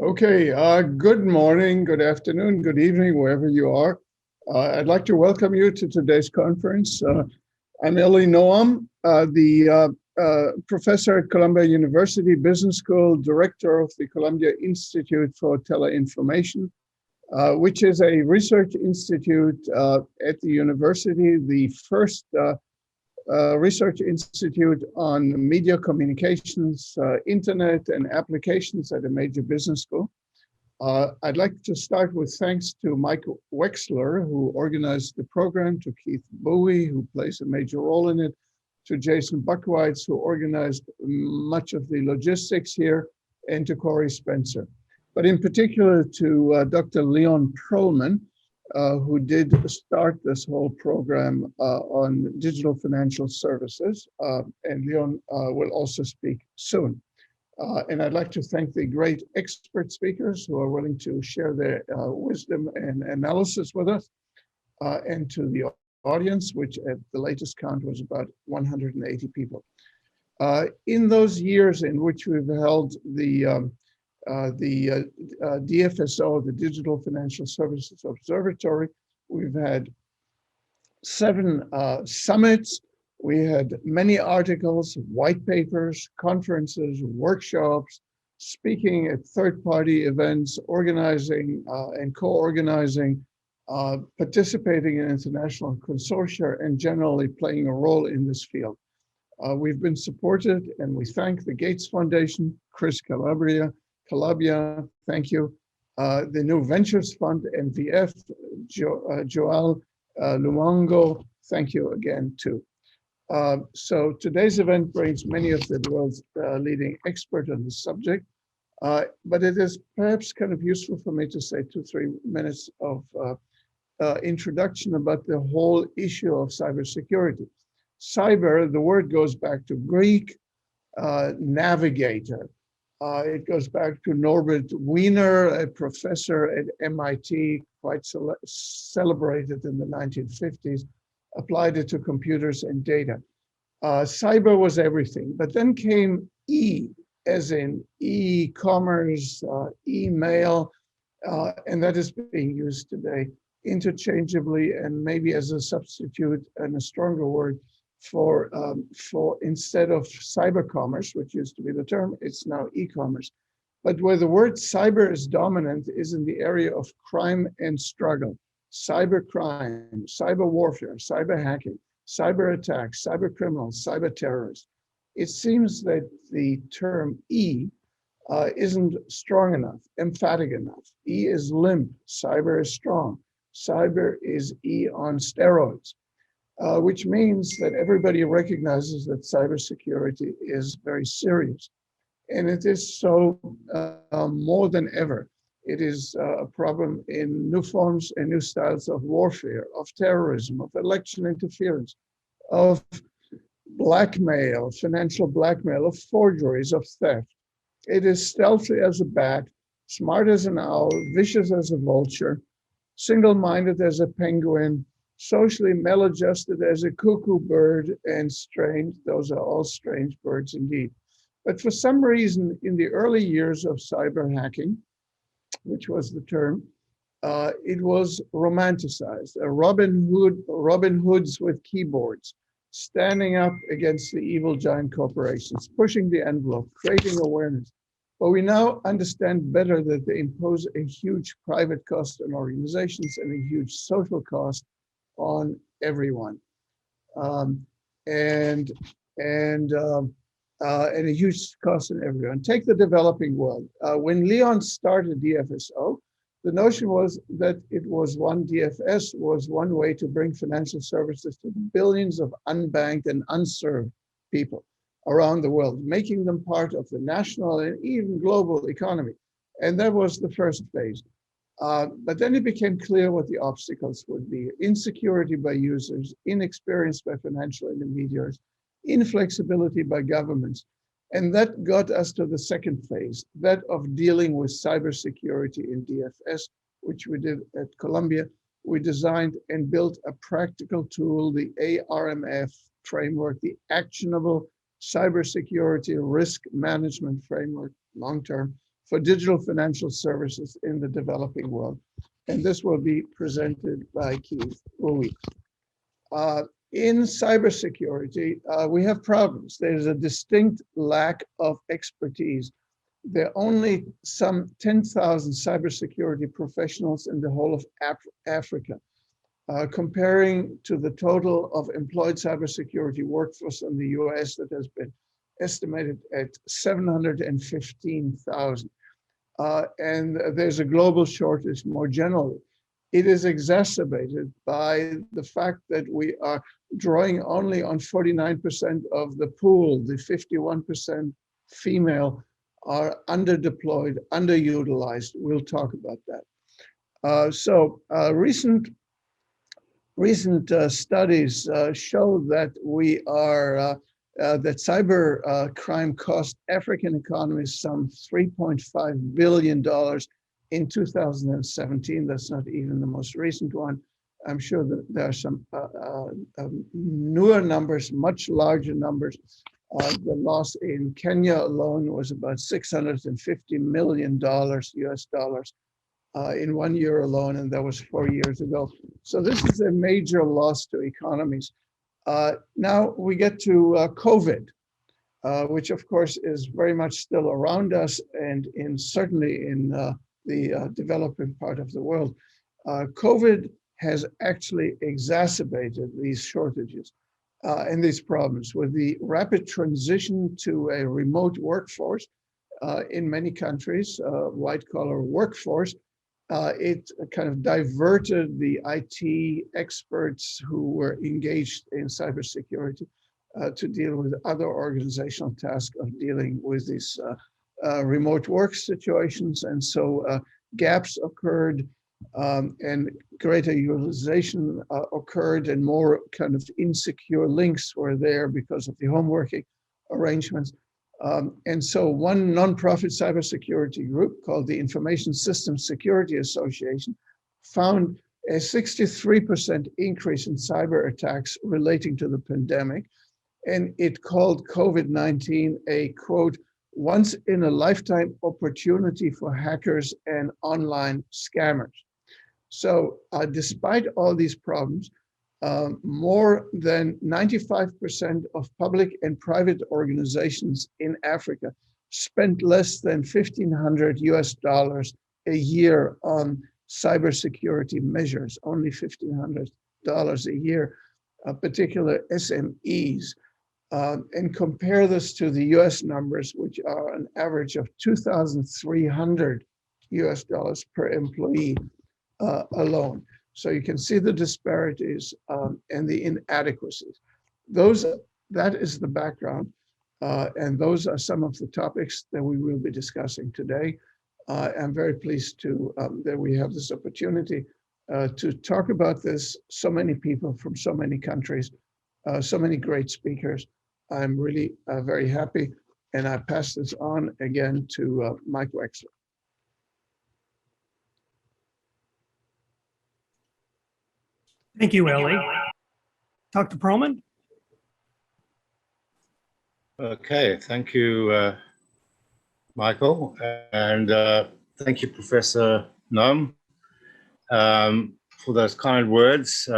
Okay, good morning, good afternoon, good evening, wherever you are. I'd like to welcome you to today's conference. I'm Eli Noam, the professor at Columbia University Business School, director of the Columbia Institute for Tele-Information, which is a research institute at the university, the first research institute on media communications, internet, and applications at a major business school. I'd like to start with thanks to Mike Wechsler, who organized the program, to Keith Bowie, who plays a major role in it, to Jason Buckwitz, who organized much of the logistics here, and to Corey Spencer. But in particular to Dr. Leon Perlman, who did start this whole program on digital financial services. And Leon will also speak soon. And I'd like to thank the great expert speakers who are willing to share their wisdom and analysis with us, and to the audience, which at the latest count was about 180 people. In those years in which we've held the DFSO, the Digital Financial Services Observatory, we've had 7 summits. We had many articles, white papers, conferences, workshops, speaking at third-party events, organizing and co-organizing, participating in international consortia, and generally playing a role in this field. We've been supported, and we thank the Gates Foundation, Chris Calabria, thank you. The New Ventures Fund, NVF, Joel Luongo, thank you again too. So today's event brings many of the world's leading experts on this subject, but it is perhaps kind of useful for me to say 2-3 minutes of introduction about the whole issue of cybersecurity. Cyber, the word goes back to Greek, navigator. It goes back to Norbert Wiener, a professor at MIT, quite celebrated in the 1950s, applied it to computers and data. Cyber was everything, but then came E, as in e-commerce, email, and that is being used today interchangeably and maybe as a substitute and a stronger word for instead of cyber commerce, which used to be the term, it's now e-commerce. But where the word cyber is dominant is in the area of crime and struggle. Cyber crime, cyber warfare, cyber hacking, cyber attacks, cyber criminals, cyber terrorists. It seems that the term E isn't strong enough, emphatic enough. E is limp, cyber is strong. Cyber is E on steroids. Which means that everybody recognizes that cybersecurity is very serious. And it is so more than ever. It is a problem in new forms and new styles of warfare, of terrorism, of election interference, of blackmail, financial blackmail, of forgeries, of theft. It is stealthy as a bat, smart as an owl, vicious as a vulture, single-minded as a penguin, socially maladjusted as a cuckoo bird, and strange. Those are all strange birds indeed. But for some reason, in the early years of cyber hacking, which was the term, it was romanticized. Robin Hoods with keyboards, standing up against the evil giant corporations, pushing the envelope, creating awareness. But we now understand better that they impose a huge private cost on organizations and a huge social cost on everyone, and a huge cost on everyone. Take the developing world. When Leon started DFSO, the notion was that it was DFS was one way to bring financial services to the billions of unbanked and unserved people around the world, making them part of the national and even global economy. And that was the first phase. But then it became clear what the obstacles would be: insecurity by users, inexperience by financial intermediaries, inflexibility by governments. And that got us to the second phase, that of dealing with cybersecurity in DFS, which we did at Columbia. We designed and built a practical tool, the ARMF framework, the Actionable Cybersecurity Risk Management Framework, long-term, for digital financial services in the developing world. And this will be presented by Keith Bowie. In cybersecurity, we have problems. There's a distinct lack of expertise. There are only some 10,000 cybersecurity professionals in the whole of Africa. Comparing to the total of employed cybersecurity workforce in the US that has been estimated at 715,000. And there's a global shortage more generally. It is exacerbated by the fact that we are drawing only on 49% of the pool. The 51% female are underdeployed, underutilized. We'll talk about that. Recent studies show that we are that cyber crime cost African economies some $3.5 billion in 2017. That's not even the most recent one. I'm sure that there are some newer numbers, much larger numbers. The loss in Kenya alone was about $650 million US dollars in 1 year alone, and that was 4 years ago. So this is a major loss to economies. Now we get to COVID, which of course is very much still around us, and certainly in the developing part of the world. COVID has actually exacerbated these shortages and these problems with the rapid transition to a remote workforce in many countries, white-collar workforce. It kind of diverted the IT experts who were engaged in cybersecurity to deal with other organizational tasks of dealing with these remote work situations. And so gaps occurred and greater utilization occurred, and more kind of insecure links were there because of the home working arrangements. And so one nonprofit cybersecurity group called the Information Systems Security Association found a 63% increase in cyber attacks relating to the pandemic. And it called COVID-19 a, quote, once in a lifetime opportunity for hackers and online scammers. So despite all these problems, more than 95% of public and private organizations in Africa spent less than $1,500 US a year on cybersecurity measures, only $1,500 a year, particular SMEs. And compare this to the US numbers, which are an average of $2,300 US per employee alone. So you can see the disparities and the inadequacies. That is the background, and those are some of the topics that we will be discussing today. I'm very pleased that we have this opportunity to talk about this. So many people from so many countries, so many great speakers. I'm really very happy, and I pass this on again to Mike Wechsler. Thank you, Eli. Dr. Perlman? Okay, thank you, Michael, and thank you, Professor Noam, for those kind words,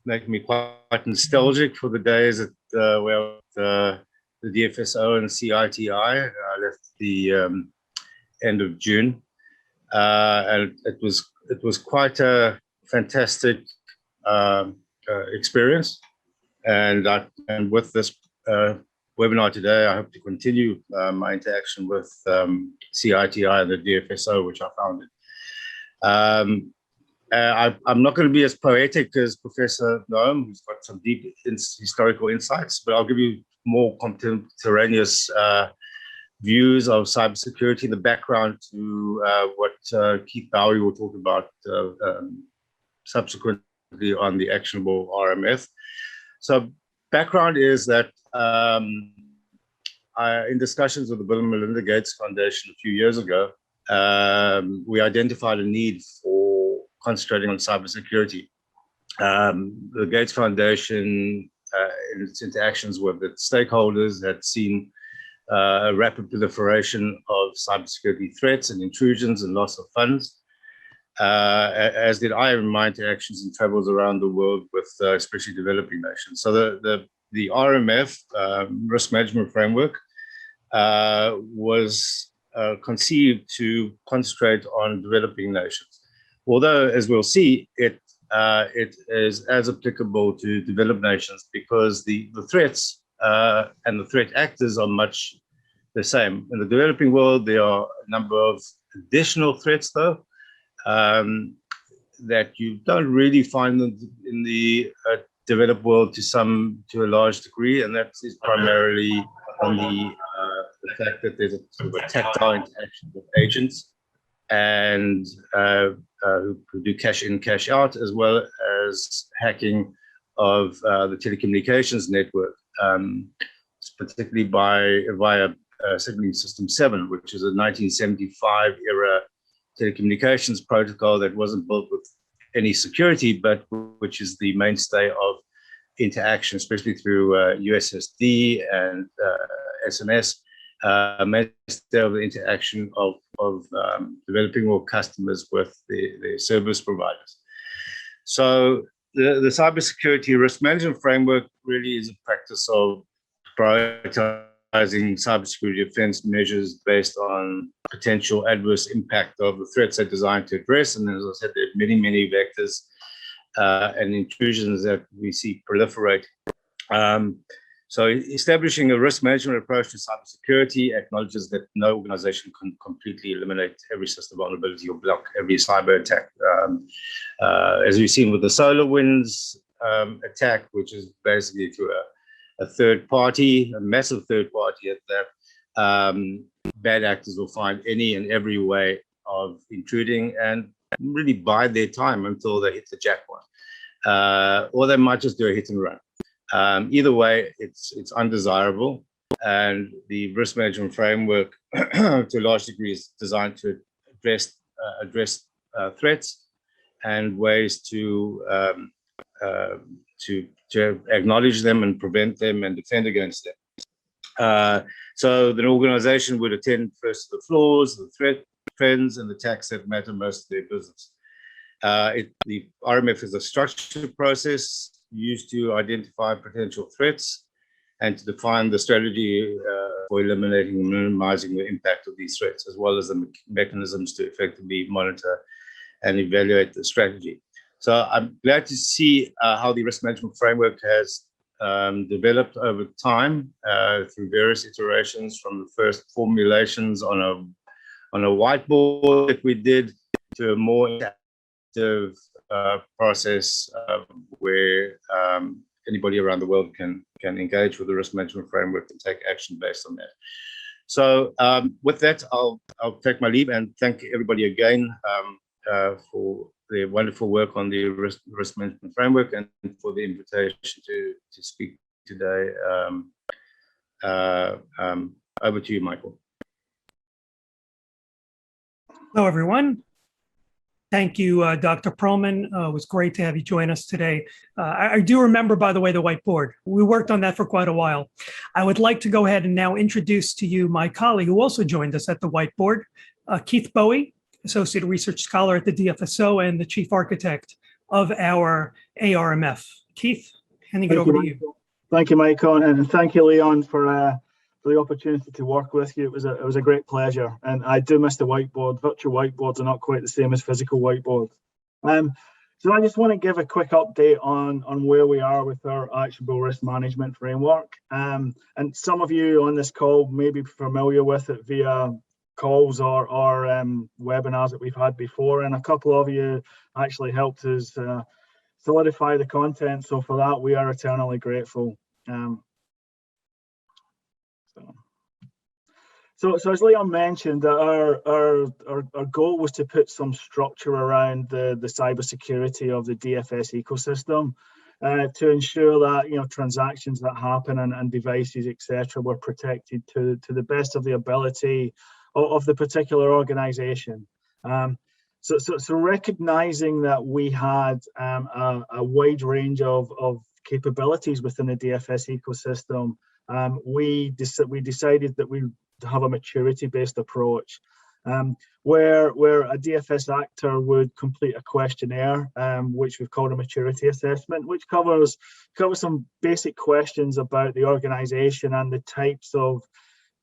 making me quite nostalgic for the days at where the DFSO and CITI. I left the end of June, and it was quite a fantastic experience, and with this webinar today, I hope to continue my interaction with CITI and the DFSO, which I founded. I'm not going to be as poetic as Professor Noam, who's got some deep historical insights, but I'll give you more contemporaneous views of cybersecurity, the background to what Keith Bowie will talk about subsequently on the actionable RMF. So background is that in discussions with the Bill and Melinda Gates Foundation a few years ago, we identified a need for concentrating on cybersecurity. The Gates Foundation, in its interactions with its stakeholders, had seen a rapid proliferation of cybersecurity threats and intrusions and loss of funds, as did I in my interactions and travels around the world with especially developing nations. So the RMF, Risk Management Framework, was conceived to concentrate on developing nations. Although, as we'll see, it is as applicable to developed nations because the threats and the threat actors are much the same. In the developing world, there are a number of additional threats, though, that you don't really find them in the developed world to a large degree, and that is primarily on the fact that there's a sort of a tactile interaction with agents and who do cash in, cash out, as well as hacking of the telecommunications network, particularly via Signaling System 7, which is a 1975 era telecommunications protocol that wasn't built with any security, but which is the mainstay of interaction, especially through USSD and SMS, mainstay of the interaction of developing world customers with the service providers. So the cybersecurity risk management framework really is a practice of prioritizing cybersecurity defense measures based on potential adverse impact of the threats they're designed to address. And as I said, there are many, many vectors and intrusions that we see proliferate. So establishing a risk management approach to cybersecurity acknowledges that no organization can completely eliminate every system vulnerability or block every cyber attack. As we've seen with the SolarWinds attack, which is basically through a third party, a massive third party at that, bad actors will find any and every way of intruding and really bide their time until they hit the jackpot. Or they might just do a hit and run. Either way, it's undesirable, and the risk management framework, to a large degree, is designed to address threats and ways to acknowledge them and prevent them and defend against them. So the organization would attend first to the flaws, the threat trends, and the attacks that matter most to their business. The RMF is a structured process used to identify potential threats and to define the strategy for eliminating and minimizing the impact of these threats, as well as the mechanisms to effectively monitor and evaluate the strategy. So I'm glad to see how the risk management framework has developed over time through various iterations, from the first formulations on a whiteboard that we did to a more interactive process where anybody around the world can engage with the risk management framework and take action based on that. So with that, I'll take my leave and thank everybody again for their wonderful work on the risk management framework and for the invitation to speak today. Over to you, Michael. Hello, everyone. Thank you, Dr. Perlman. It was great to have you join us today. I do remember, by the way, the whiteboard. We worked on that for quite a while. I would like to go ahead and now introduce to you my colleague who also joined us at the whiteboard, Keith Bowie, Associate Research Scholar at the DFSO and the Chief Architect of our ARMF. Keith, handing it over to you. Thank you, Michael, and thank you, Leon, for the opportunity to work with you. It was a great pleasure, and I do miss the whiteboard. Virtual whiteboards are not quite the same as physical whiteboards. So I just want to give a quick update on where we are with our actionable risk management framework. And some of you on this call may be familiar with it via calls or webinars that we've had before, and a couple of you actually helped us solidify the content. So for that, we are eternally grateful. So as Leon mentioned, our goal was to put some structure around the cybersecurity of the DFS ecosystem to ensure that transactions that happen and devices, etc., were protected to the best of the ability of the particular organization. So recognizing that we had a wide range of capabilities within the DFS ecosystem, we decided that we have a maturity-based approach, where a DFS actor would complete a questionnaire, which we've called a maturity assessment, which covers some basic questions about the organization and the types of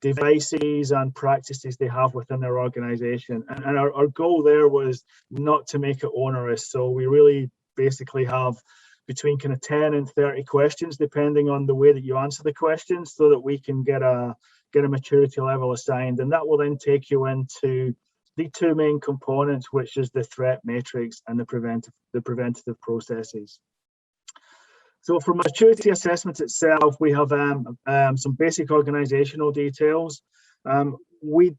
devices and practices they have within their organization. And our goal there was not to make it onerous. So we really basically have between kind of 10 and 30 questions, depending on the way that you answer the questions, so that we can get a maturity level assigned. And that will then take you into the two main components, which is the threat matrix and the preventative processes. So for maturity assessment itself, we have some basic organizational details. We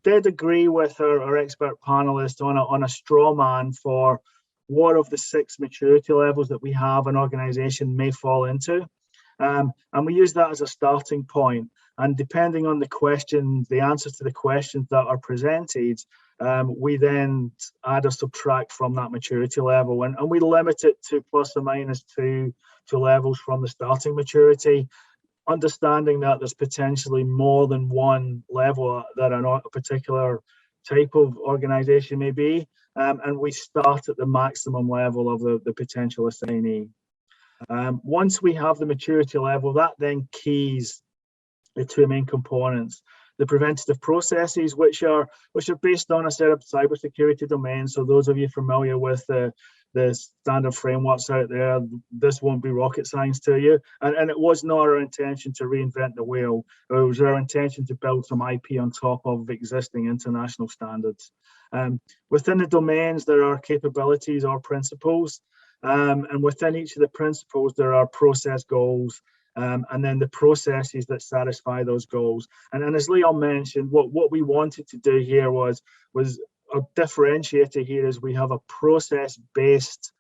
did agree with our expert panelists on a straw man for what of the 6 maturity levels that we have an organization may fall into. And we use that as a starting point. And depending on the questions, the answers to the questions that are presented, we then add or subtract from that maturity level. And we limit it to plus or minus two levels from the starting maturity, understanding that there's potentially more than one level that a particular type of organization may be. And we start at the maximum level of the potential assignee. Once we have the maturity level, that then keys the two main components: the preventative processes, which are based on a set of cybersecurity domains. So those of you familiar with the standard frameworks out there, this won't be rocket science to you. And it was not our intention to reinvent the wheel. It was our intention to build some IP on top of existing international standards. Within the domains, there are capabilities or principles. And within each of the principles, there are process goals, and then the processes that satisfy those goals. And as Leon mentioned, what we wanted to do here was a differentiator here is we have a process-based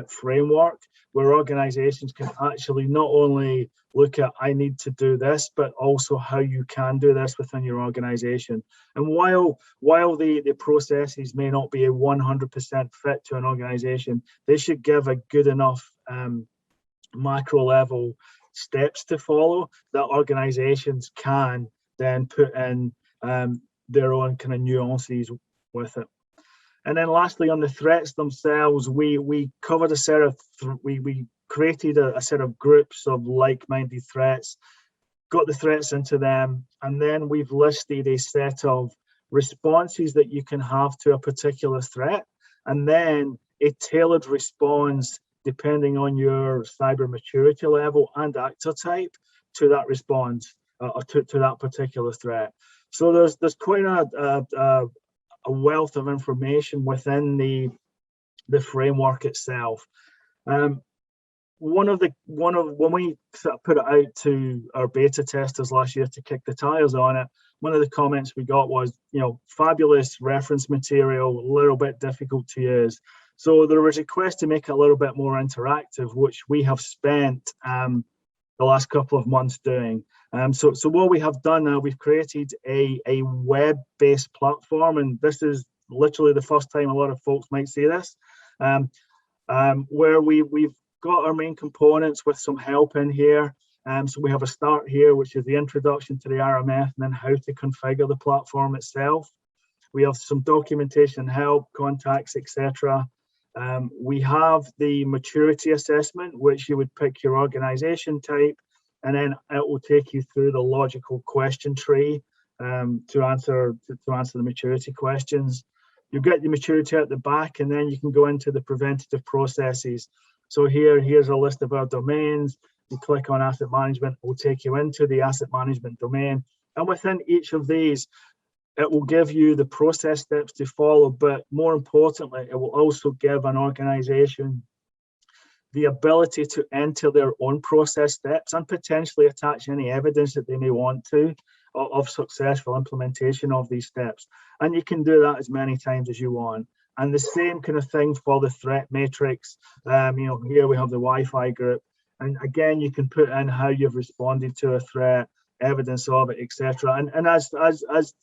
framework where organizations can actually not only look at, I need to do this, but also how you can do this within your organization. And while the processes may not be a 100% fit to an organization, they should give a good enough macro level steps to follow that organizations can then put in their own kind of nuances with it. And then lastly, on the threats themselves, we covered a set of, we created a set of groups of like-minded threats, got the threats into them, and then we've listed a set of responses that you can have to a particular threat, and then a tailored response depending on your cyber maturity level and actor type to that response or to that particular threat. So there's quite a wealth of information within the framework itself. When we sort of put it out to our beta testers last year to kick the tires on it, one of the comments we got was, fabulous reference material, a little bit difficult to use. So there was a request to make it a little bit more interactive, which we have spent the last couple of months doing. So what we have done now, we've created a web-based platform, and this is literally the first time a lot of folks might see this, where we've got our main components with some help in here. So we have a start here, which is the introduction to the RMF, and then how to configure the platform itself. We have some documentation help, contacts, etc. We have the maturity assessment, which you would pick your organization type, and then it will take you through the logical question tree to answer the maturity questions. You get the maturity at the back, and then you can go into the preventative processes. So here's a list of our domains. You click on asset management, it will take you into the asset management domain. And within each of these, it will give you the process steps to follow, but more importantly, it will also give an organization the ability to enter their own process steps and potentially attach any evidence that they may want to of successful implementation of these steps. And you can do that as many times as you want. And the same kind of thing for the threat matrix. Here we have the Wi-Fi group. And again, you can put in how you've responded to a threat, evidence of it, etc. And as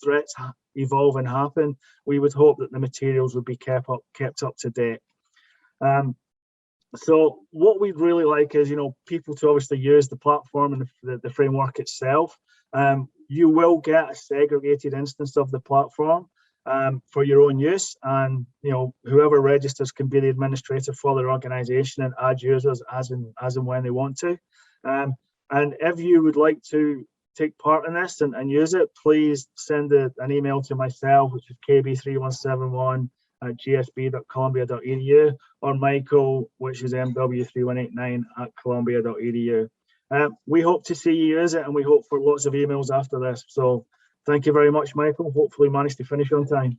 threats evolve and happen, we would hope that the materials would be kept up to date. So what we'd really like is, people to obviously use the platform and the framework itself. You will get a segregated instance of the platform for your own use, and whoever registers can be the administrator for their organization and add users as and when they want to. And if you would like to take part in this and use it, please send an email to myself, which is kb3171@gsb.columbia.edu, or Michael, which is mw3189@columbia.edu. We hope to see you use it, and we hope for lots of emails after this. So thank you very much, Michael. Hopefully managed to finish on time.